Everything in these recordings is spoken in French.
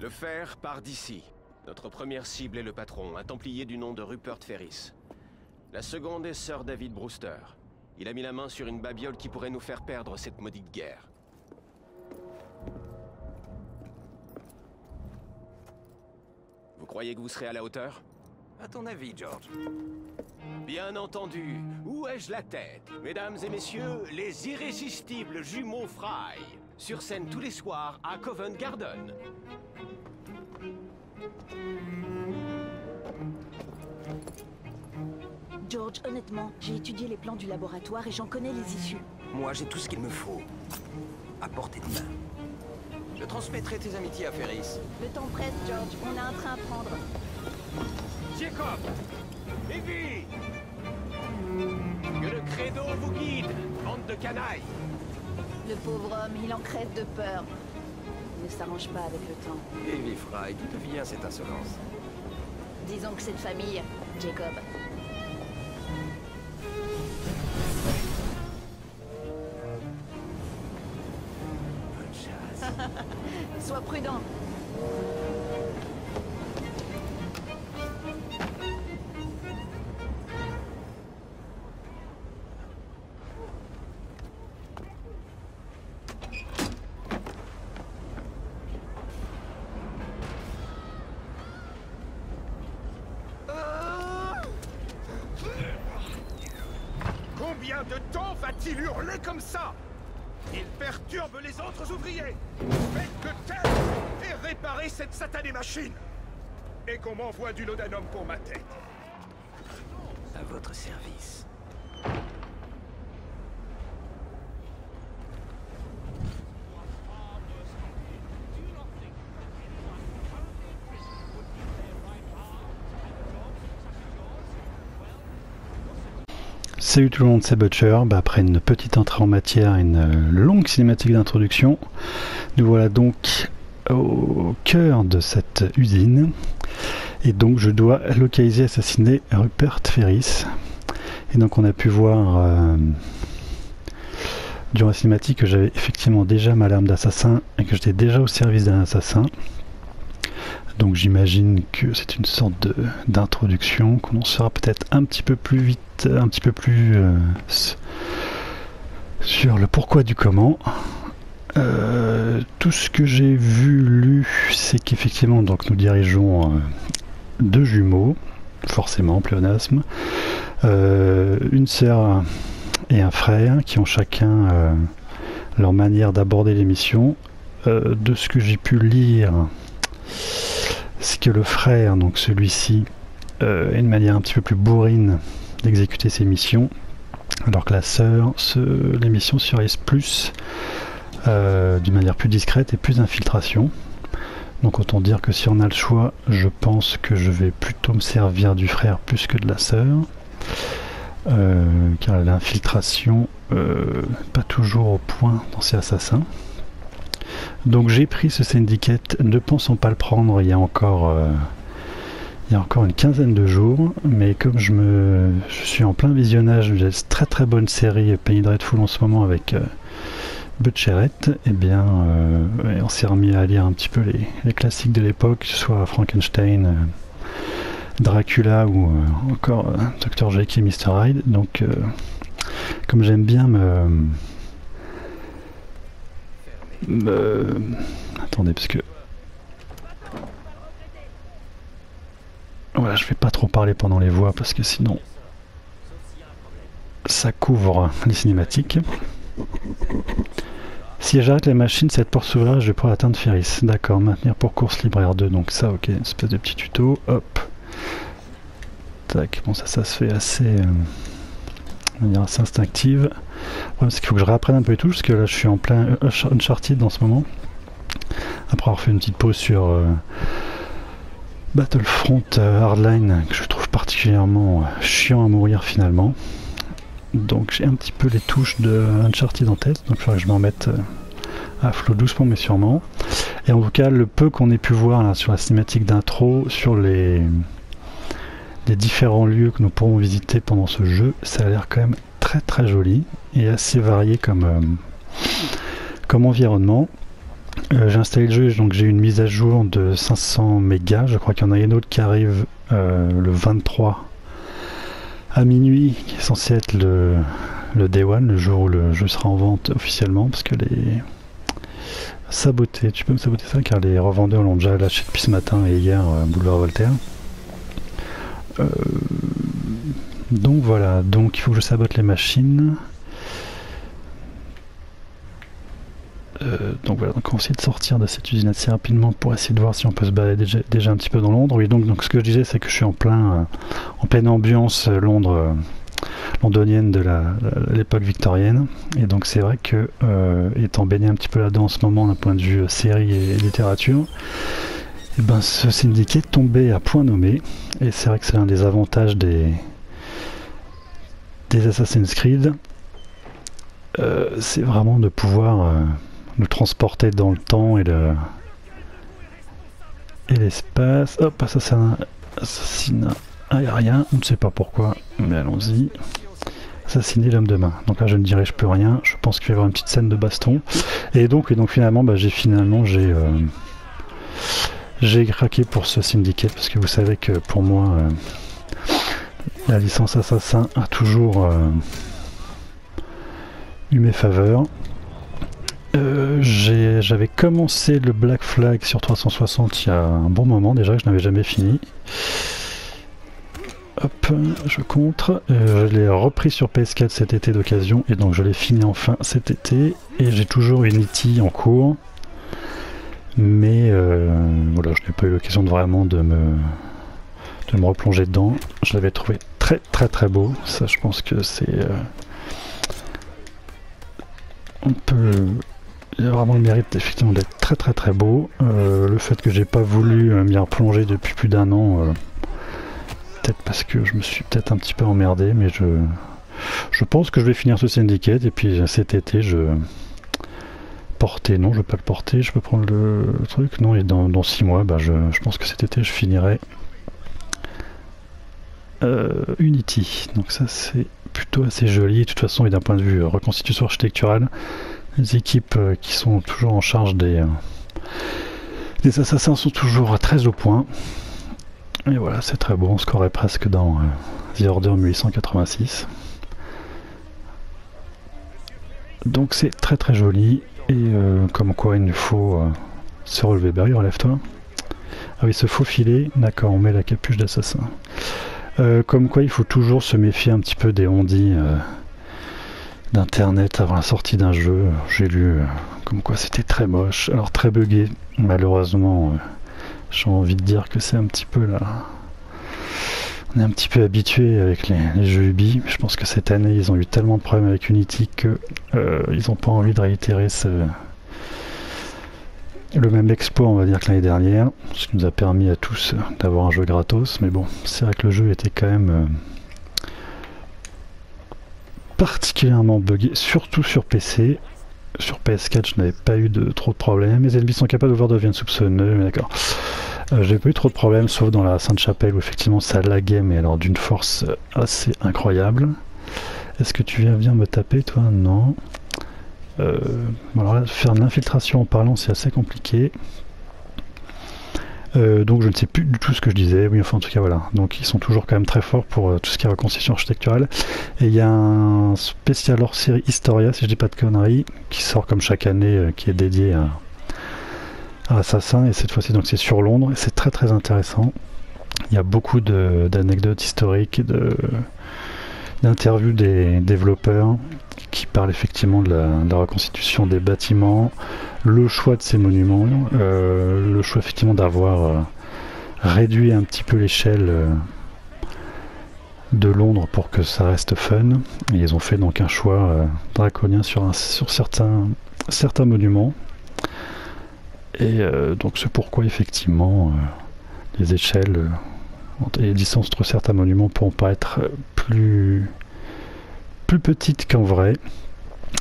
Le fer part d'ici. Notre première cible est le patron, un templier du nom de Rupert Ferris. La seconde est Sir David Brewster. Il a mis la main sur une babiole qui pourrait nous faire perdre cette maudite guerre. Vous croyez que vous serez à la hauteur? À ton avis, George? Bien entendu. Où ai-je la tête? Mesdames et messieurs, les irrésistibles jumeaux Fry. Sur scène tous les soirs à Covent Garden. George, honnêtement, j'ai étudié les plans du laboratoire et j'en connais les issues. Moi, j'ai tout ce qu'il me faut. À portée de main. Je transmettrai tes amitiés à Ferris. Le temps presse, George. On a un train à prendre. Jacob! Evie! Que le credo vous guide, bande de canailles! Le pauvre homme, il en crève de peur. Il ne s'arrange pas avec le temps. Evie Fry, d'où vient cette insolence? Disons que c'est de famille, Jacob. Bonne chasse. Sois prudent. Combien de temps va-t-il hurler comme ça? Il perturbe les autres ouvriers. Faites le taire et réparez cette satanée machine. Et qu'on m'envoie du laudanum pour ma tête. À votre service. Salut tout le monde, c'est Butcher. Après une petite entrée en matière, une longue cinématique d'introduction, nous voilà donc au cœur de cette usine. Et donc je dois localiser et assassiner Rupert Ferris. Et donc on a pu voir durant la cinématique que j'avais effectivement déjà ma larme d'assassin et que j'étais déjà au service d'un assassin. Donc j'imagine que c'est une sorte d'introduction, qu'on en saura peut-être un petit peu plus vite, un petit peu plus sur le pourquoi du comment. Tout ce que j'ai lu, c'est qu'effectivement donc nous dirigeons deux jumeaux, forcément pléonasme, une sœur et un frère qui ont chacun leur manière d'aborder les missions. De ce que j'ai pu lire, c'est que le frère, donc celui-ci, a une manière un petit peu plus bourrine d'exécuter ses missions, alors que la sœur, les missions se réalisent plus d'une manière plus discrète et plus d'infiltration. Donc autant dire que si on a le choix, je pense que je vais plutôt me servir du frère plus que de la sœur, car l'infiltration pas toujours au point dans ces assassins. Donc j'ai pris ce syndicate, ne pensons pas le prendre il y a encore une quinzaine de jours, mais comme je suis en plein visionnage de cette très bonne série Penny Dreadful en ce moment avec Butcherette, et bien on s'est remis à lire un petit peu les classiques de l'époque, que ce soit Frankenstein, Dracula ou encore Dr. Jekyll et Mr. Hyde. Donc comme j'aime bien attendez, parce que voilà, je vais pas trop parler pendant les voix parce que sinon ça couvre les cinématiques. Si j'arrête les machines, cette porte s'ouvrira et je vais pouvoir atteindre Ferris. D'accord, maintenir pour course libre R2, donc ça, ok, une espèce de petit tuto, hop. Tac, bon ça se fait assez, on va dire assez instinctive. Le problème c'est qu'il faut que je réapprenne un peu les touches, parce que là je suis en plein Uncharted en ce moment. Après avoir fait une petite pause sur Battlefront Hardline, que je trouve particulièrement chiant à mourir finalement. Donc j'ai un petit peu les touches de Uncharted en tête, donc il faudrait que je m'en mette à flot doucement mais sûrement. Et en tout cas, le peu qu'on ait pu voir là, sur la cinématique d'intro, sur les différents lieux que nous pourrons visiter pendant ce jeu, ça a l'air quand même très très joli et assez varié comme environnement. J'ai installé le jeu, donc j'ai une mise à jour de 500 mégas, je crois qu'il y en a une autre qui arrive le 23 à minuit, qui est censé être le Day One, le jour où le jeu sera en vente officiellement, parce que les sabotés, tu peux me saboter ça, car les revendeurs l'ont déjà lâché depuis ce matin et hier, boulevard Voltaire. Donc voilà, donc il faut que je sabote les machines. Donc voilà, donc on va essayer de sortir de cette usine assez rapidement pour essayer de voir si on peut se balader déjà un petit peu dans Londres. Oui, donc ce que je disais, c'est que je suis en pleine ambiance londonienne de l'époque victorienne. Et donc c'est vrai que, étant baigné un petit peu là-dedans en ce moment d'un point de vue série et littérature, et ben ce syndicat est tombé à point nommé. Et c'est vrai que c'est l'un des avantages des Assassin's Creed. C'est vraiment de pouvoir nous transporter dans le temps et l'espace. Hop, ça c'est un assassinat aérien, on ne sait pas pourquoi, mais allons-y. Assassiner l'homme de main. Donc là je ne dirige plus rien, je pense qu'il va y avoir une petite scène de baston. Et donc finalement, j'ai craqué pour ce Syndicate, parce que vous savez que pour moi, la licence Assassin a toujours eu mes faveurs. J'avais commencé le Black Flag sur 360 il y a un bon moment déjà, que je n'avais jamais fini. Hop, je contre. Je l'ai repris sur PS4 cet été d'occasion, et donc je l'ai fini enfin cet été. Et j'ai toujours Unity en cours. Mais voilà, je n'ai pas eu l'occasion de vraiment de me replonger dedans. Je l'avais trouvé très très très beau. Ça, je pense que c'est... Il y a vraiment le mérite effectivement d'être très très très beau. Le fait que j'ai pas voulu m'y replonger depuis plus d'un an, peut-être parce que je me suis peut-être un petit peu emmerdé, mais je pense que je vais finir ce Syndicate, et puis cet été non, je vais pas le porter, je peux prendre le truc, non, et dans 6 mois, je pense que cet été je finirai Unity. Donc ça c'est plutôt assez joli. De toute façon, et d'un point de vue reconstitution architecturale, les équipes qui sont toujours en charge des assassins sont toujours très au point. Et voilà, c'est très beau, on se croirait presque dans The Order 1886. Donc c'est très très joli, et comme quoi il nous faut se relever. Barry, relève-toi. Ah oui, se faufiler, d'accord, on met la capuche d'assassin. Comme quoi il faut toujours se méfier un petit peu des on-dit d'internet avant la sortie d'un jeu. J'ai lu comme quoi c'était très moche, alors très buggé, malheureusement. J'ai envie de dire que c'est un petit peu là. On est un petit peu habitué avec les jeux Ubi. Je pense que cette année ils ont eu tellement de problèmes avec Unity que ils n'ont pas envie de réitérer le même exploit, on va dire, que l'année dernière, ce qui nous a permis à tous d'avoir un jeu gratos. Mais bon, c'est vrai que le jeu était quand même particulièrement buggé, surtout sur PC. Sur PS4, je n'avais pas eu trop de problèmes. Les ennemis sont capables de voir deviennent soupçonneux, mais d'accord. J'ai pas eu trop de problèmes, sauf dans la Sainte-Chapelle où effectivement ça laguait, mais alors d'une force assez incroyable. Est-ce que tu viens me taper, toi? Non. Bon, alors là, faire de l'infiltration en parlant, c'est assez compliqué. Donc je ne sais plus du tout ce que je disais. Oui, enfin en tout cas voilà. Donc ils sont toujours quand même très forts pour tout ce qui est reconstitution architecturale. Et il y a un spécial hors série Historia, si je dis pas de conneries, qui sort comme chaque année, qui est dédié à Assassin, et cette fois-ci donc c'est sur Londres, et c'est très très intéressant. Il y a beaucoup d'anecdotes historiques et de d'interviews des développeurs qui parlent effectivement de la reconstitution des bâtiments, le choix de ces monuments, le choix effectivement d'avoir réduit un petit peu l'échelle de Londres pour que ça reste fun. Et ils ont fait donc un choix draconien sur certains monuments. Et donc c'est pourquoi effectivement les échelles et les distances entre certains monuments pourront paraître plus petites qu'en vrai,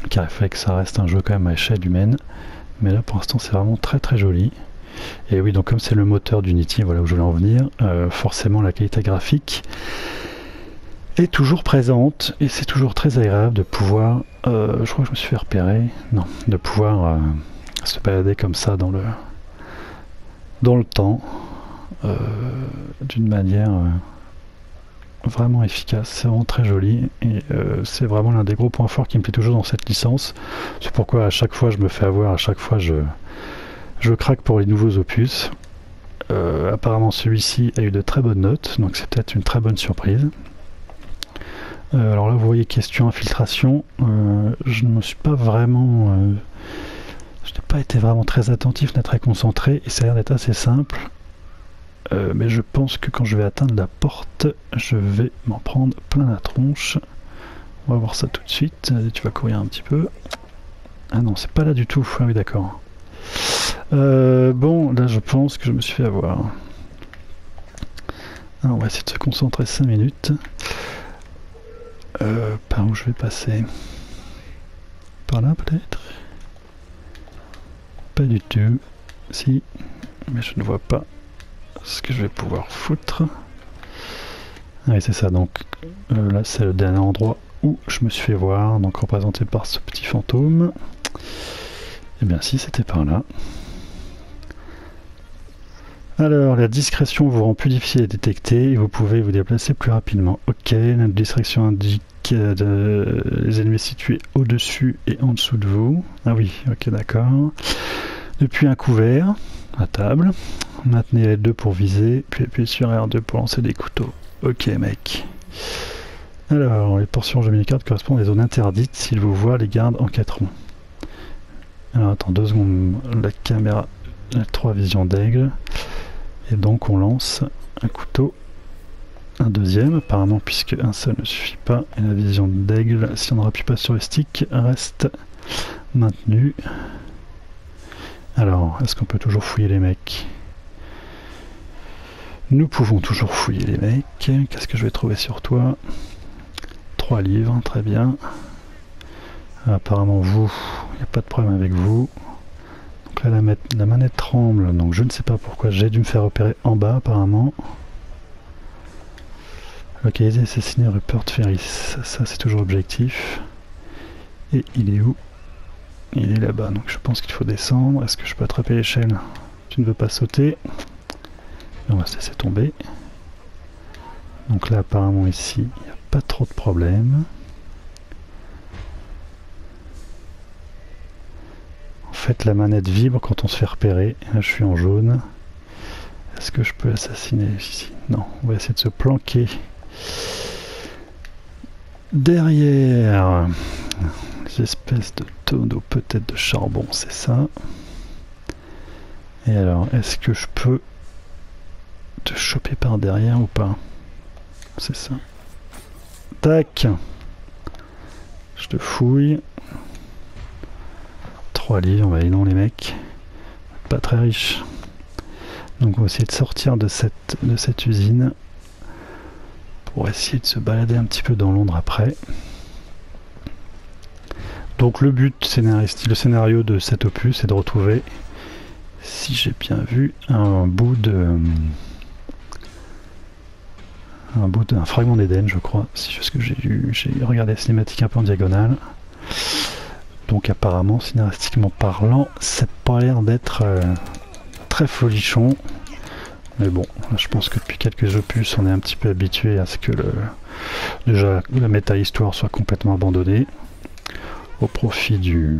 car il fallait que ça reste un jeu quand même à échelle humaine. Mais là pour l'instant c'est vraiment très très joli. Et oui, donc comme c'est le moteur d'Unity, voilà où je voulais en venir, forcément la qualité graphique est toujours présente et c'est toujours très agréable de pouvoir, je crois que je me suis fait repérer, non, de pouvoir se balader comme ça dans le temps d'une manière vraiment efficace. C'est vraiment très joli et c'est vraiment l'un des gros points forts qui me plaît toujours dans cette licence. C'est pourquoi à chaque fois je me fais avoir, à chaque fois je craque pour les nouveaux opus. Apparemment celui-ci a eu de très bonnes notes, donc c'est peut-être une très bonne surprise. Alors là vous voyez question infiltration, je ne me suis pas vraiment... je n'ai pas été vraiment très attentif, très concentré, et ça a l'air d'être assez simple. Mais je pense que quand je vais atteindre la porte, je vais m'en prendre plein la tronche. On va voir ça tout de suite. Tu vas courir un petit peu. Ah non, c'est pas là du tout. Ah oui, d'accord. Bon, là je pense que je me suis fait avoir. Alors, on va essayer de se concentrer 5 minutes. Par où je vais passer? Par là peut-être? Pas du tout. Si, mais je ne vois pas ce que je vais pouvoir foutre. Ah oui, c'est ça, donc là c'est le dernier endroit où je me suis fait voir, donc représenté par ce petit fantôme. Et bien si, c'était par là. Alors, la discrétion vous rend plus difficile à détecter et vous pouvez vous déplacer plus rapidement. Ok, la distraction indique les ennemis situés au-dessus et en dessous de vous. Ah oui, ok, d'accord. Depuis un couvert, à table, maintenez les deux pour viser, puis appuyez sur R2 pour lancer des couteaux. Ok, mec. Alors, les portions jeu mini-carte correspondent à des zones interdites. S'ils vous voient, les gardes enquêteront. Alors, attends 2 secondes. La caméra a 3 visions d'aigle. Et donc, on lance un couteau. Un deuxième, apparemment, puisque un seul ne suffit pas. Et la vision d'aigle, si on ne rappuie pas sur le stick, reste maintenue. Alors, est-ce qu'on peut toujours fouiller les mecs? Nous pouvons toujours fouiller les mecs. Qu'est-ce que je vais trouver sur toi? 3 livres, très bien. Apparemment, vous, il n'y a pas de problème avec vous. Donc là, la manette tremble, donc je ne sais pas pourquoi. J'ai dû me faire repérer en bas, apparemment. Localiser et assassiner Rupert Ferris. Ça c'est toujours objectif. Et il est où? Il est là-bas, donc je pense qu'il faut descendre. Est-ce que je peux attraper l'échelle? Tu ne veux pas sauter? On va se laisser tomber. Donc là, apparemment, ici, il n'y a pas trop de problème. En fait, la manette vibre quand on se fait repérer. Là, je suis en jaune. Est-ce que je peux assassiner ici? Non, on va essayer de se planquer derrière les espèces de tonneaux, peut-être de charbon, c'est ça. Et alors, est-ce que je peux te choper par derrière ou pas? C'est ça. Tac. Je te fouille. 3 livres, bah non les mecs. Pas très riches. Donc on va essayer de sortir de cette usine pour essayer de se balader un petit peu dans Londres après. Donc le but, le scénario de cet opus, c'est de retrouver, si j'ai bien vu, un bout d'un fragment d'Éden, je crois. C'est ce que j'ai regardé la cinématique un peu en diagonale. Donc apparemment, scénaristiquement parlant, ça n'a pas l'air d'être très folichon. Mais bon, là, je pense que depuis quelques opus, on est un petit peu habitué à ce que déjà la méta-histoire soit complètement abandonnée au profit de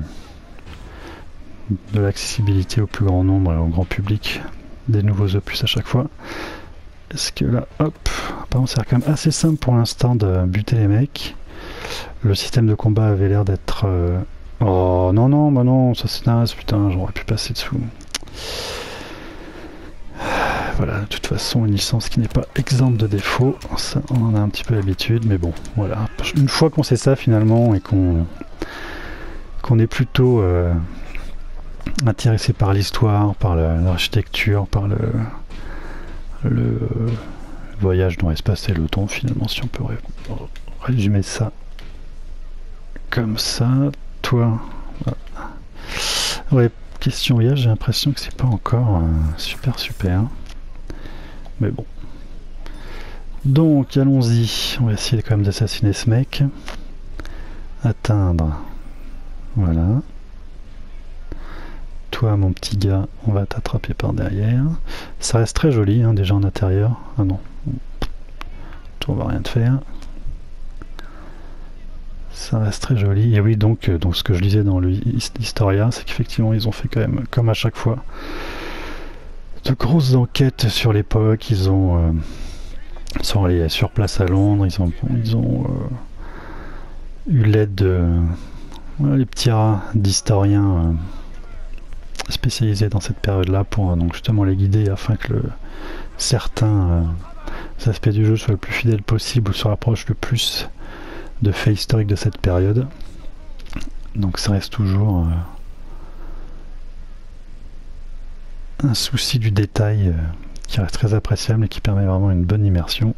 l'accessibilité au plus grand nombre et au grand public des nouveaux opus à chaque fois. Est-ce que là, hop, apparemment c'est quand même assez simple pour l'instant de buter les mecs. Le système de combat avait l'air d'être... Oh non, non, bah non, ça c'est naze, putain, j'aurais pu passer dessous. Voilà, de toute façon, une licence qui n'est pas exempte de défauts, ça on en a un petit peu l'habitude, mais bon, voilà. Une fois qu'on sait ça finalement et qu'on est plutôt intéressé par l'histoire, par l'architecture, par le voyage dans l'espace et le temps, finalement, si on peut résumer ça comme ça. Toi, voilà. Ouais, question voyage, j'ai l'impression que c'est pas encore super. Mais bon. Donc, allons-y. On va essayer quand même d'assassiner ce mec. Atteindre. Voilà. Toi, mon petit gars, on va t'attraper par derrière. Ça reste très joli, hein, déjà en intérieur. Ah non. Toi, on va rien te faire. Ça reste très joli. Et oui, donc ce que je lisais dans l'Historia, c'est qu'effectivement, ils ont fait quand même, comme à chaque fois, de grosses enquêtes sur l'époque. Ils ont sont allés sur place à Londres. Ils ont eu l'aide de les petits rats d'historiens spécialisés dans cette période-là pour donc justement les guider afin que certains aspects du jeu soient le plus fidèles possible ou se rapprochent le plus de faits historiques de cette période. Donc ça reste toujours un souci du détail qui reste très appréciable et qui permet vraiment une bonne immersion.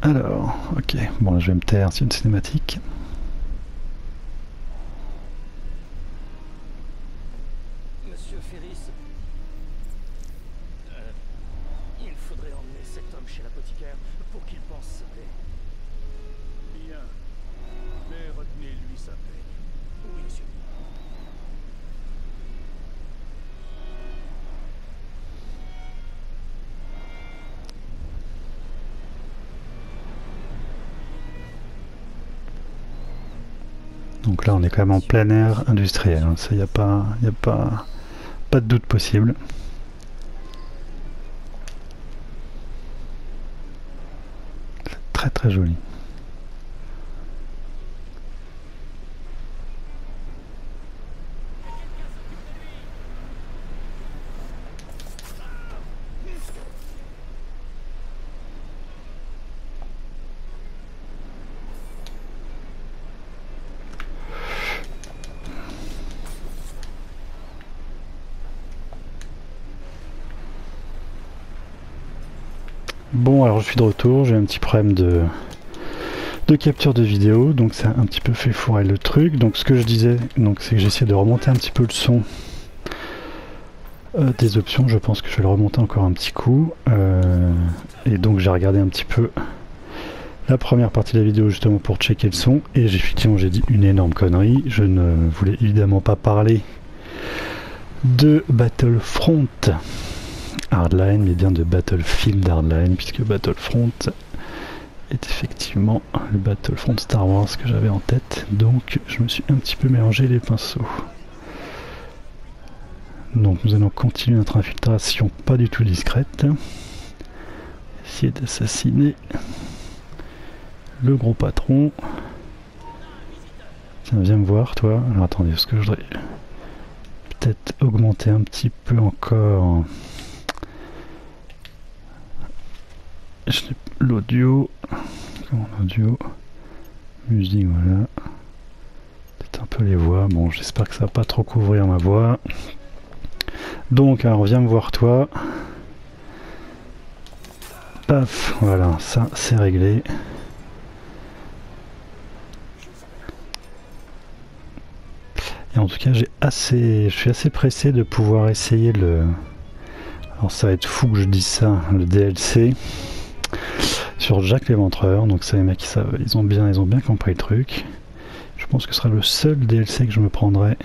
Alors, ok, bon là je vais me taire, c'est une cinématique. Monsieur Ferris, il faudrait emmener cet homme chez l'apothicaire pour qu'il pense sa paix. Bien, mais retenez-lui sa peine. Oui, monsieur. Donc là on est quand même en plein air industriel, hein. Ça y a pas de doute possible. C'est très joli. Bon, alors je suis de retour, j'ai un petit problème de capture de vidéo, donc ça a un petit peu fait foirer le truc. Donc ce que je disais, c'est que j'essaie de remonter un petit peu le son des options. Je pense que je vais le remonter encore un petit coup. Et donc j'ai regardé un petit peu la première partie de la vidéo justement pour checker le son. Et effectivement j'ai dit une énorme connerie. Je ne voulais évidemment pas parler de Battlefront Hardline, mais bien de Battlefield Hardline, puisque Battlefront est effectivement le Battlefront Star Wars que j'avais en tête, donc je me suis un petit peu mélangé les pinceaux. Donc nous allons continuer notre infiltration pas du tout discrète, essayer d'assassiner le gros patron. Tiens, viens me voir toi. Alors attendez, parce que je voudrais peut-être augmenter un petit peu encore l'audio, musique, voilà, peut-être un peu les voix. Bon, j'espère que ça va pas trop couvrir ma voix. Donc alors viens me voir toi. Paf, voilà, ça c'est réglé. Et en tout cas je suis assez pressé de pouvoir essayer alors ça va être fou que je dise ça, le DLC sur Jack l'Éventreur. Donc ça, les mecs, ils ont bien compris le truc. Je pense que ce sera le seul DLC que je me prendrai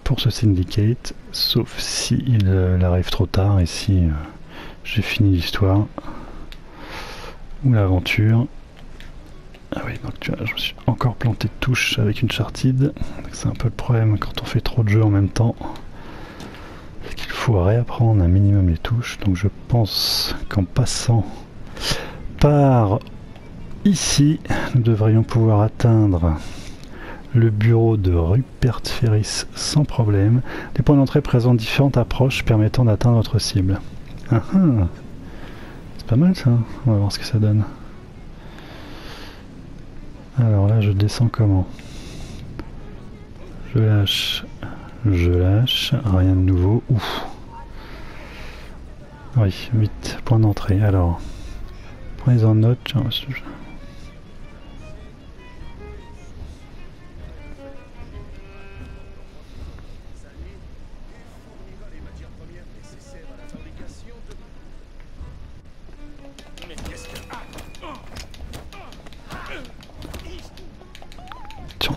pour ce Syndicate, sauf si il arrive trop tard et si j'ai fini l'histoire ou l'aventure. Ah oui, donc tu vois, je me suis encore planté de touche avec une chartide. C'est un peu le problème quand on fait trop de jeux en même temps. faut réapprendre un minimum les touches, donc je pense qu'en passant par ici, nous devrions pouvoir atteindre le bureau de Rupert Ferris sans problème. Les points d'entrée présentent différentes approches permettant d'atteindre notre cible. Ah ah. C'est pas mal ça, on va voir ce que ça donne. Alors là je descends comment? Je lâche, rien de nouveau. Ouf. Oui, 8 points d'entrée. Alors, prenez en note.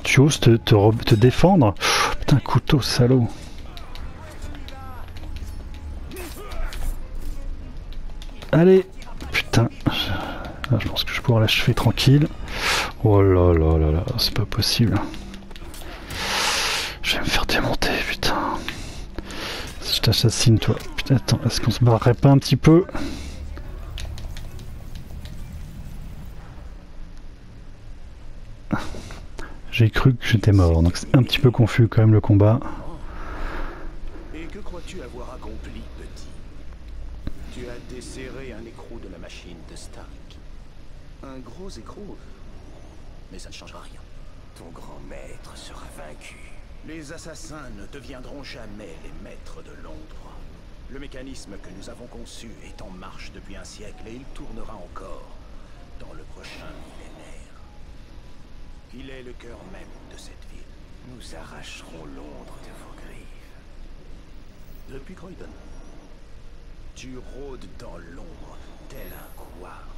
Tu oses te défendre? Putain, couteau, salaud. Allez. Putain. Je pense que je vais pouvoir l'achever tranquille. Oh là là là là, c'est pas possible. Je vais me faire démonter, putain. Si je t'assassine, toi. Putain, attends, est-ce qu'on se barrerait pas un petit peu? J'ai cru que j'étais mort, donc c'est un petit peu confus quand même le combat. Et que crois-tu avoir accompli, petit? Tu as desserré un écrou de la machine de Stark. Un gros écrou. Mais ça ne changera rien. Ton grand maître sera vaincu. Les assassins ne deviendront jamais les maîtres de l'ombre. Le mécanisme que nous avons conçu est en marche depuis un siècle et il tournera encore dans le prochain millénaire. Il est le cœur même de cette ville. Nous arracherons Londres de vos griffes. Depuis Croydon, tu rôdes dans l'ombre tel un couard.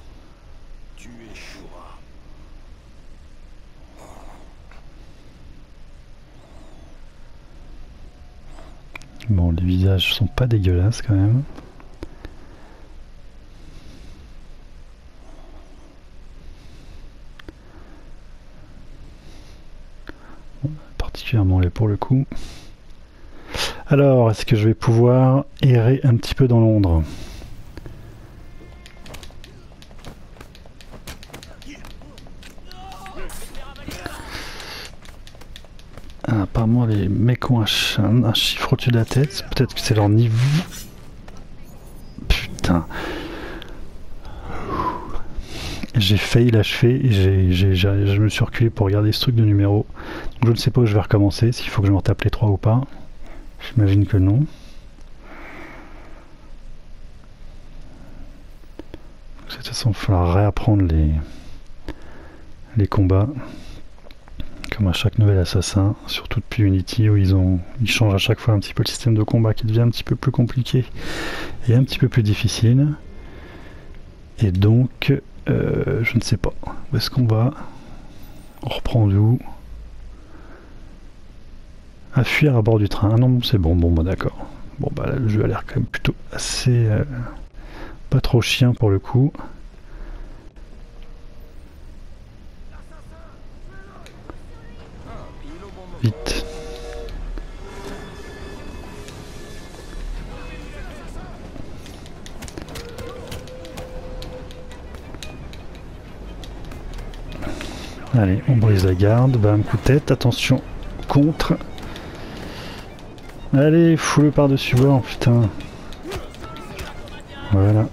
Tu échoueras. Bon, les visages sont pas dégueulasses quand même. Particulièrement les pour le coup. Alors, est-ce que je vais pouvoir errer un petit peu dans Londres? Apparemment les mecs ont un chiffre au-dessus de la tête, peut-être que c'est leur niveau. Putain. J'ai failli l'achever et je me suis reculé pour regarder ce truc de numéro. Donc je ne sais pas où je vais recommencer, s'il faut que je me retape les 3 ou pas. J'imagine que non. De toute façon, il va falloir réapprendre les combats. Comme à chaque nouvel assassin, surtout depuis Unity où ils changent à chaque fois un petit peu le système de combat qui devient un petit peu plus compliqué et un petit peu plus difficile. Et donc, je ne sais pas. Où est-ce qu'on va? On reprend d'où? À fuir à bord du train. Ah non, c'est bon, bah d'accord. Bon bah là, le jeu a l'air quand même plutôt assez... pas trop chien pour le coup. Vite. Allez, on brise la garde, bam, coup de tête, attention, contre. Allez, fous-le par-dessus bord, putain. Voilà.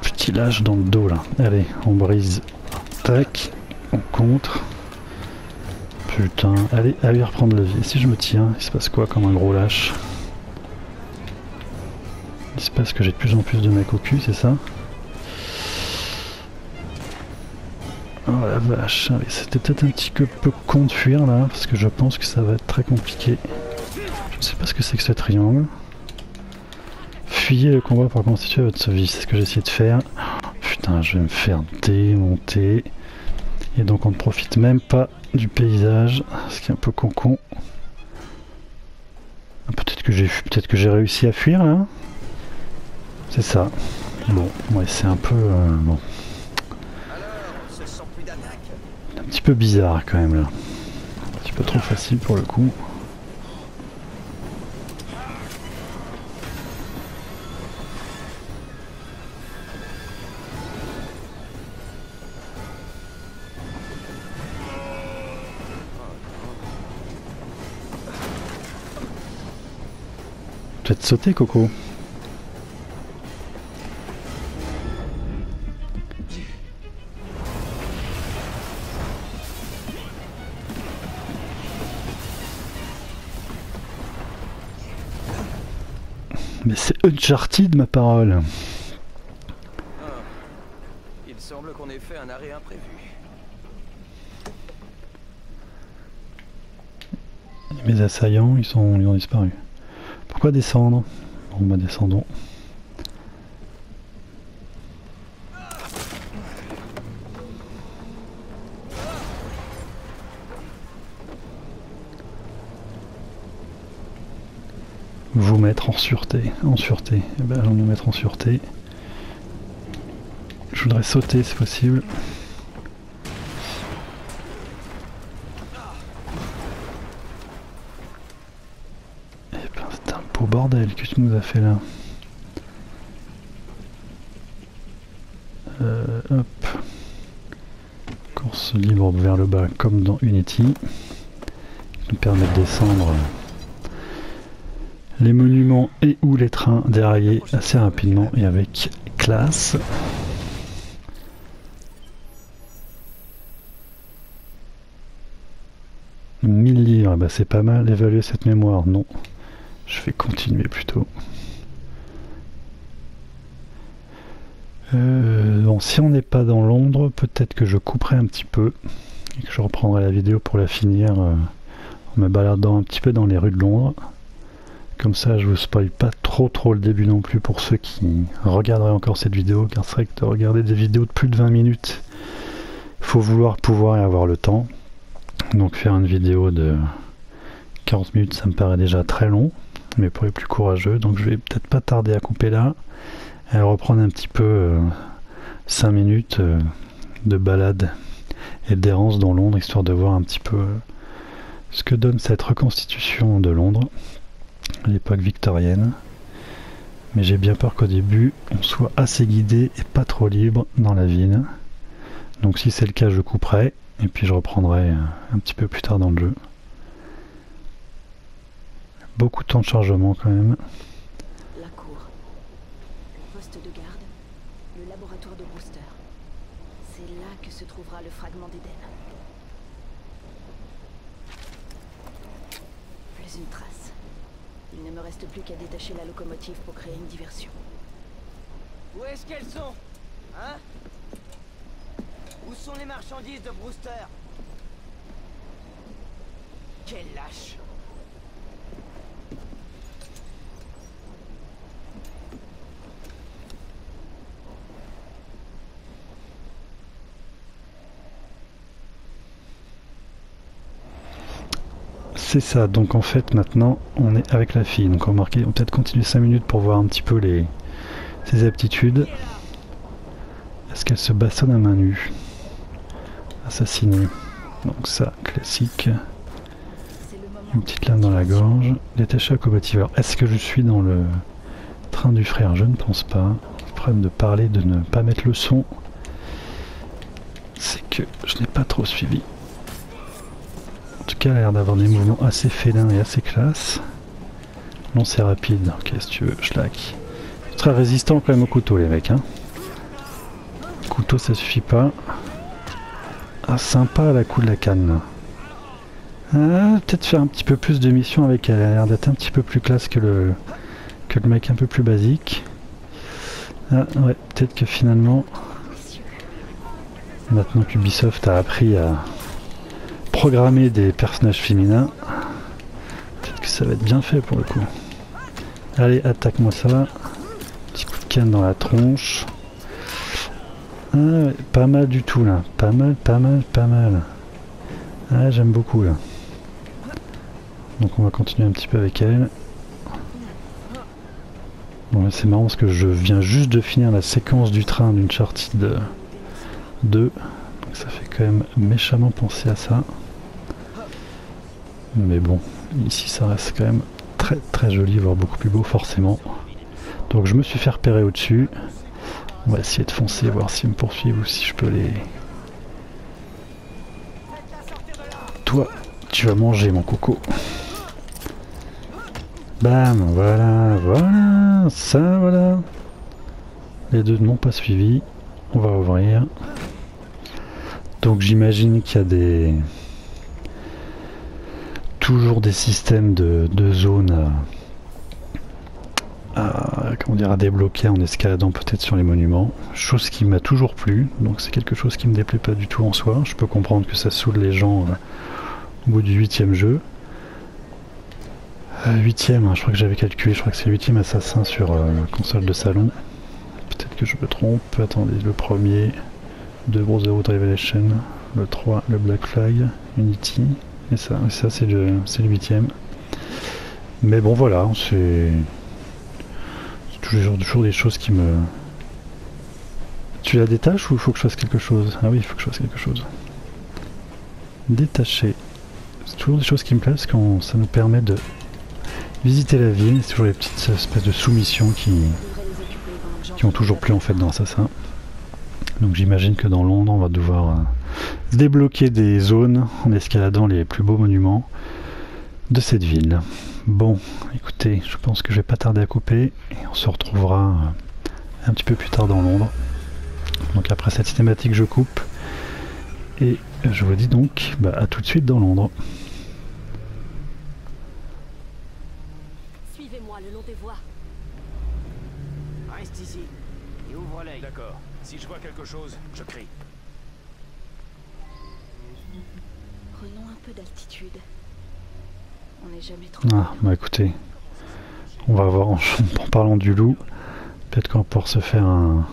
Petit lâche dans le dos là. Allez, on brise. Tac, on contre. Putain, allez reprendre le vie. Si je me tiens, il se passe quoi comme un gros lâche? Il se passe que j'ai de plus en plus de mecs au cul, c'est ça? Oh la vache, c'était peut-être un petit peu con de fuir là, parce que je pense que ça va être très compliqué. Je ne sais pas ce que c'est que ce triangle. Fuyez le combat pour constituer votre survie, c'est ce que j'ai essayé de faire. Putain, je vais me faire démonter. Et donc on ne profite même pas du paysage, ce qui est un peu con. Peut-être que j'ai réussi à fuir là. C'est ça. Bon, ouais, c'est un peu... bon. Un petit peu bizarre quand même là. Un petit peu trop facile pour le coup. peut-être sauter, Coco. Mais c'est Uncharted, ma parole. Ah, il semble qu'on ait fait un arrêt imprévu. Mes assaillants, ils ont disparu. Pourquoi descendre? Bon, bah descendons. Vous mettre en sûreté, Eh ben, allons nous mettre en sûreté. Je voudrais sauter si possible. Eh ben, c'est un beau bordel que tu nous as fait là. Hop. Course libre vers le bas comme dans Unity. Qui nous permet de descendre les monuments et ou les trains déraillés assez rapidement et avec classe. « 1000 livres, bah c'est pas mal d'évaluer cette mémoire. Non, je vais continuer plutôt. Bon, si on n'est pas dans Londres, peut-être que je couperai un petit peu et que je reprendrai la vidéo pour la finir en me baladant un petit peu dans les rues de Londres. Comme ça, je vous spoil pas trop le début non plus pour ceux qui regarderaient encore cette vidéo, car c'est vrai que de regarder des vidéos de plus de 20 minutes, il faut vouloir pouvoir et avoir le temps. Donc faire une vidéo de 40 minutes, ça me paraît déjà très long, mais pour les plus courageux, donc je vais peut-être pas tarder à couper là, et à reprendre un petit peu 5 minutes de balade et d'errance dans Londres, histoire de voir un petit peu ce que donne cette reconstitution de Londres à l'époque victorienne. Mais j'ai bien peur qu'au début on soit assez guidé et pas trop libre dans la ville. Donc si c'est le cas, je couperai et puis je reprendrai un petit peu plus tard dans le jeu. Beaucoup de temps de chargement quand même. La cour, le poste de garde, le laboratoire de Brewster. C'est là que se trouvera le fragment d'Éden. Plus une trace. Il ne me reste plus qu'à détacher la locomotive pour créer une diversion. Où est-ce qu'elles sont? Hein? Où sont les marchandises de Brewster? Quel lâche! C'est ça, donc en fait maintenant on est avec la fille, donc on va peut-être continuer 5 minutes pour voir un petit peu ses aptitudes. Est-ce qu'elle se bastonne à main nue? Assassinée. Donc ça, classique. Une petite lame dans la gorge. Détaché à locomotive. Alors est-ce que je suis dans le train du frère? Je ne pense pas. Le problème de parler, de ne pas mettre le son, c'est que je n'ai pas trop suivi. En tout cas, elle a l'air d'avoir des mouvements assez félins et assez classe. Non, c'est rapide. Ok, si tu veux, schlag. Très résistant quand même au couteau, les mecs. Hein. Couteau, ça suffit pas. Ah, sympa la coup de la canne. Ah, peut-être faire un petit peu plus de missions avec elle. Elle a l'air d'être un petit peu plus classe que le mec un peu plus basique. Ah, ouais, peut-être que finalement, maintenant qu'Ubisoft a appris à programmer des personnages féminins, peut-être que ça va être bien fait pour le coup. Allez, attaque-moi ça. Petit coup de canne dans la tronche. Ah ouais, pas mal du tout là. Pas mal. Ah, j'aime beaucoup là. Donc on va continuer un petit peu avec elle. Bon là c'est marrant parce que je viens juste de finir la séquence du train d'Uncharted 2. Donc ça fait quand même méchamment penser à ça. Mais bon, ici ça reste quand même très joli, voire beaucoup plus beau forcément. Donc je me suis fait repérer au-dessus. On va essayer de foncer, voir s'ils me poursuivent ou si je peux les... Toi, tu vas manger mon coco. Bam, voilà, voilà, ça, voilà. Les deux n'ont pas suivi. On va ouvrir. Donc j'imagine qu'il y a toujours des systèmes de zones comment dire, à débloquer en escaladant peut-être sur les monuments. Chose qui m'a toujours plu. Donc c'est quelque chose qui me déplaît pas du tout en soi. Je peux comprendre que ça saoule les gens au bout du 8e jeu. 8e, hein, je crois que j'avais calculé, je crois que c'est le 8e assassin sur console de salon. Peut-être que je me trompe. Attendez, le premier de Brotherhood Revelation, le 3, le Black Flag, Unity, et ça c'est le 8e. Mais bon voilà, c'est toujours des choses qui me... Tu la détaches ou il faut que je fasse quelque chose? Ah oui, il faut que je fasse quelque chose. Détacher. C'est toujours des choses qui me plaisent quand ça nous permet de visiter la ville. C'est toujours les petites espèces de sous-missions qui ont toujours plu en fait dans Assassin. Donc j'imagine que dans Londres on va devoir débloquer des zones en escaladant les plus beaux monuments de cette ville. Bon, écoutez, je pense que je vais pas tarder à couper et on se retrouvera un petit peu plus tard dans Londres. Donc après cette cinématique je coupe et je vous dis donc à tout de suite dans Londres. Suivez-moi le long des voies. Reste ici et ouvre l'œil. D'accord. Si je vois quelque chose, je crie. Prenons un peu d'altitude. On n'est jamais trop... Ah, bah écoutez, on va voir en parlant du loup. Peut-être qu'on va pouvoir se faire un...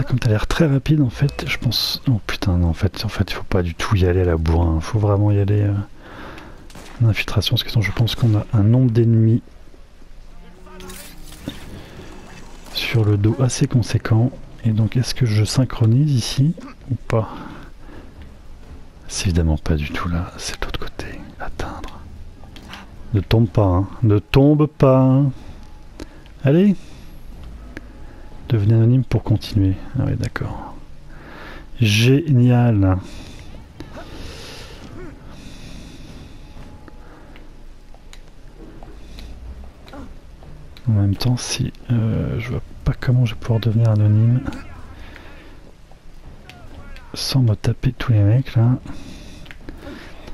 Comme t'as l'air très rapide en fait, je pense... Oh putain, non, en fait il faut pas du tout y aller à la bourrin. Il faut vraiment y aller en infiltration, parce que sinon je pense qu'on a un nombre d'ennemis sur le dos assez conséquent. Et donc est-ce que je synchronise ici ou pas? C'est évidemment pas du tout là, c'est de l'autre côté. Atteindre. Ne tombe pas, hein. Ne tombe pas, hein. Allez. Devenez anonyme pour continuer. Ah oui, d'accord. Génial. En même temps, si je vois pas comment je vais pouvoir devenir anonyme sans me taper tous les mecs là.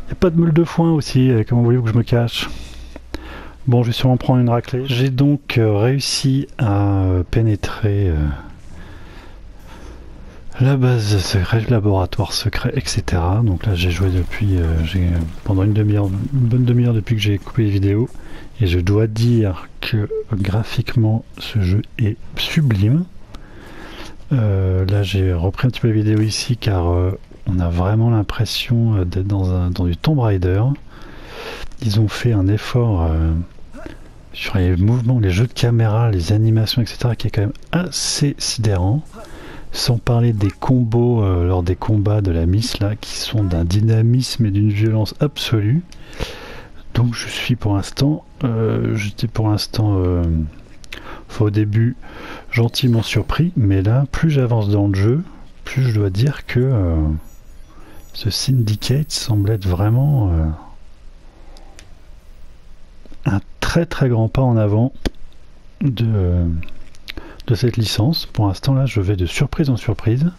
Y a pas de meule de foin aussi, comment voulez-vous que je me cache? Bon, je vais sûrement prendre une raclée. J'ai donc réussi à pénétrer la base secrète, le laboratoire secret, etc. Donc là j'ai joué depuis pendant une bonne demi-heure depuis que j'ai coupé les vidéos. Et je dois dire que graphiquement ce jeu est sublime. Là j'ai repris un petit peu la vidéo ici car on a vraiment l'impression d'être dans du Tomb Raider. Ils ont fait un effort sur les mouvements, les jeux de caméra, les animations, etc. qui est quand même assez sidérant. Sans parler des combos lors des combats de la Miss là, qui sont d'un dynamisme et d'une violence absolue. Donc je suis pour l'instant, j'étais pour l'instant au début gentiment surpris, mais là plus j'avance dans le jeu, plus je dois dire que ce Syndicate semble être vraiment un très grand pas en avant de cette licence. Pour l'instant là je vais de surprise en surprise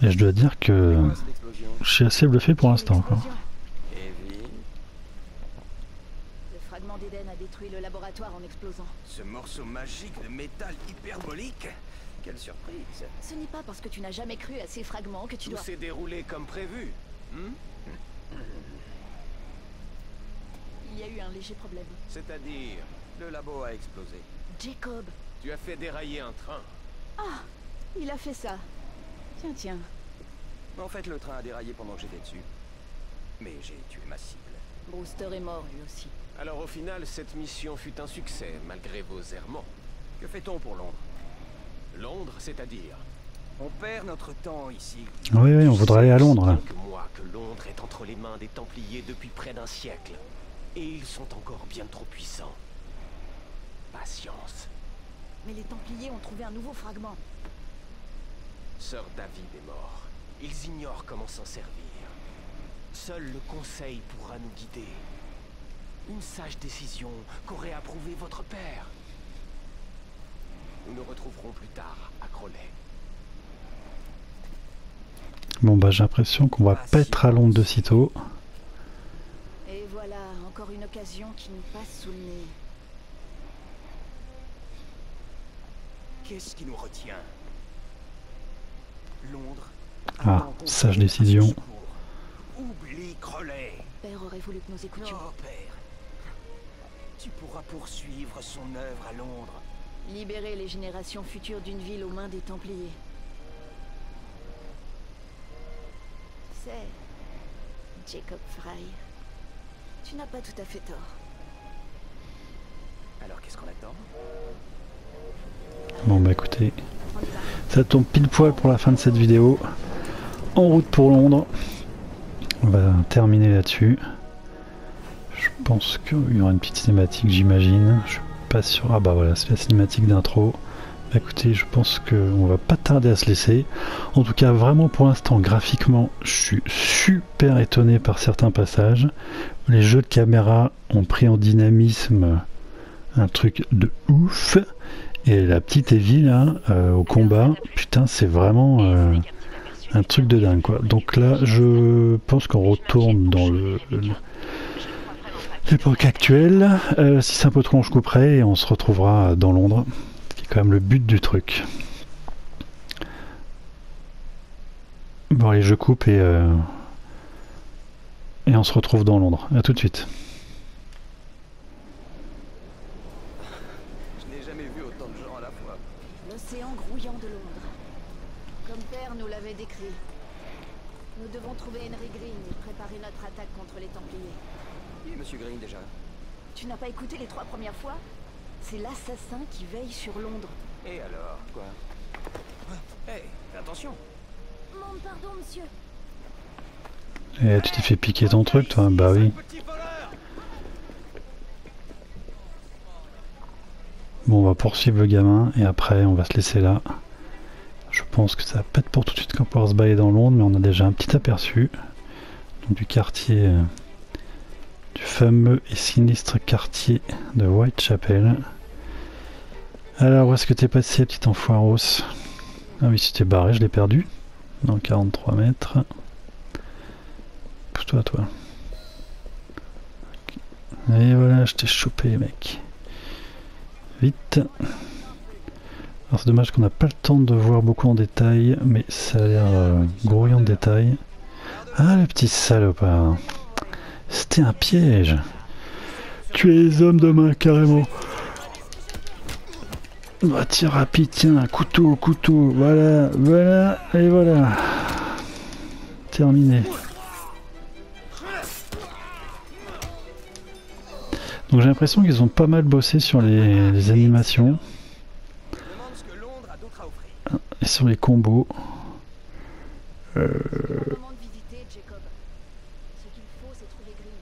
et je dois dire que je suis assez bluffé pour l'instant quoi. Le fragment d'Eden a détruit le laboratoire en explosant. Ce morceau magique de métal hyperbolique. Quelle surprise. Ce n'est pas parce que tu n'as jamais cru à ces fragments que tu Tout dois... s'est déroulé comme prévu. Il y a eu un léger problème. C'est-à-dire, Le labo a explosé. Jacob. tu as fait dérailler un train. Ah, il a fait ça. Tiens. En fait, le train a déraillé pendant que j'étais dessus. Mais j'ai tué ma cible. Brewster est mort lui aussi. Alors au final, cette mission fut un succès, malgré vos errements. Que fait-on pour Londres? Londres, c'est-à-dire? On perd notre temps ici. Oui, on voudrait aller à Londres là. Que moi, que Londres est entre les mains des Templiers depuis près d'un siècle. Et ils sont encore bien trop puissants. Patience. Mais les Templiers ont trouvé un nouveau fragment. Sir David est mort. Ils ignorent comment s'en servir. Seul le Conseil pourra nous guider. Une sage décision qu'aurait approuvé votre père. Nous nous retrouverons plus tard à Crowley. Bon bah j'ai l'impression qu'on va pas être à Londres de sitôt. Et voilà, encore une occasion qui nous passe sous le nez. Qu'est-ce qui nous retient? Londres. Ah, sage décision. Oublie Crowley. Père aurait voulu que nous écoutions. Non, père. Tu pourras poursuivre son œuvre à Londres. Libérer les générations futures d'une ville aux mains des Templiers. C'est... Jacob Frye. Tu n'as pas tout à fait tort. Alors qu'est-ce qu'on attend? Bon bah écoutez, ça tombe pile poil pour la fin de cette vidéo. En route pour Londres. On va terminer là-dessus. Je pense qu'il y aura une petite cinématique, j'imagine. Je suis pas sûr. Ah bah voilà, c'est la cinématique d'intro. Bah écoutez, je pense qu'on va pas tarder à se laisser. En tout cas, vraiment pour l'instant, graphiquement, je suis super étonné par certains passages. Les jeux de caméra ont pris en dynamisme un truc de ouf. Et la petite Evie là, au combat, putain, c'est vraiment un truc de dingue quoi. Donc là, je pense qu'on retourne dans l'époque actuelle. Si c'est un peu trop long, je couperai et on se retrouvera dans Londres, ce qui est quand même le but du truc. Bon allez, je coupe et on se retrouve dans Londres. À tout de suite. L'océan grouillant de Londres. Comme père nous l'avait décrit. Nous devons trouver Henry Green et préparer notre attaque contre les Templiers. Qui est Monsieur Green déjà? Tu n'as pas écouté les 3 premières fois? C'est l'assassin qui veille sur Londres. Et alors, quoi? Hey, fais attention. Mon pardon, monsieur. Et tu t'es fait piquer ton truc toi? Bah oui. Bon, on va poursuivre le gamin et après on va se laisser là. Je pense que ça va pas être pour tout de suite qu'on va pouvoir se balader dans Londres, mais on a déjà un petit aperçu donc, du quartier, du fameux et sinistre quartier de Whitechapel. Alors, où est-ce que t'es passé, petit enfoiros? Ah oui, si t'es barré, je l'ai perdu. Dans 43 mètres. Pousse-toi, toi. Et voilà, je t'ai chopé, mec. Vite. Alors c'est dommage qu'on n'a pas le temps de voir beaucoup en détail, mais ça a l'air grouillant de détails. Ah le petit salopard. C'était un piège. Tu es les hommes de main carrément. Bah tiens rapide, tiens, un couteau, couteau, voilà, voilà, et voilà. Terminé. Donc j'ai l'impression qu'ils ont pas mal bossé sur les animations et sur les combos. Au moment de visiter Jacob, ce qu'il faut c'est trouver Green.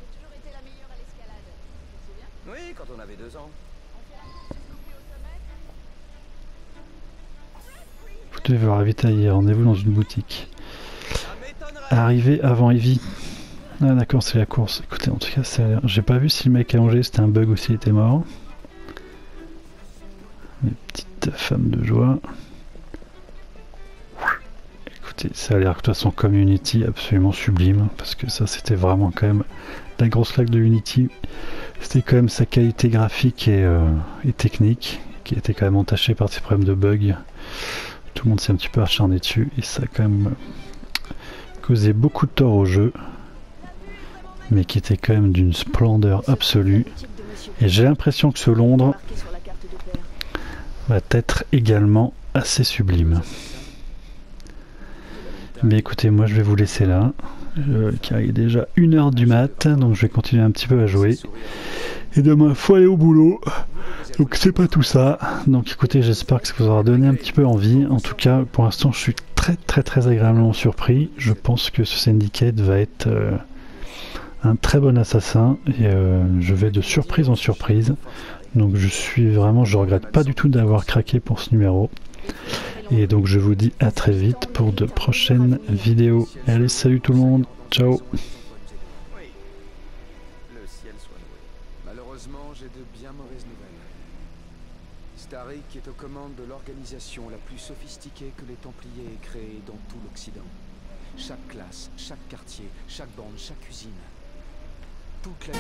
J'ai toujours été la meilleure à l'escalade. Tu te souviens? Oui, quand on avait 2 ans. Vous devez vous ravitailler, rendez-vous dans une boutique. Arrivé avant Evie. Ah d'accord, c'est la course. Écoutez, en tout cas, j'ai pas vu si le mec allongé c'était un bug ou s'il était mort. Les petites femmes de joie. Écoutez, ça a l'air de toute façon comme Unity absolument sublime, parce que ça c'était vraiment quand même la grosse claque de Unity. C'était quand même sa qualité graphique et technique, qui était quand même entachée par ses problèmes de bugs. Tout le monde s'est un petit peu acharné dessus, et ça a quand même causé beaucoup de tort au jeu, mais qui était quand même d'une splendeur absolue. Et j'ai l'impression que ce Londres va être également assez sublime. Mais écoutez, moi je vais vous laisser là, car il est déjà 1h du mat, donc je vais continuer un petit peu à jouer. Et demain, faut aller au boulot, donc c'est pas tout ça. Donc écoutez, j'espère que ça vous aura donné un petit peu envie. En tout cas, pour l'instant, je suis très agréablement surpris. Je pense que ce Syndicate va être un très bon assassin, et je vais de surprise en surprise. Donc je regrette pas du tout d'avoir craqué pour ce numéro. Et donc je vous dis à très vite pour de prochaines vidéos. Allez, salut tout le monde, ciao. Starrick est aux commandes de l'organisation la plus sophistiquée que les Templiers aient créée dans tout l'Occident. Chaque classe, chaque quartier, chaque bande, chaque usine. Toute la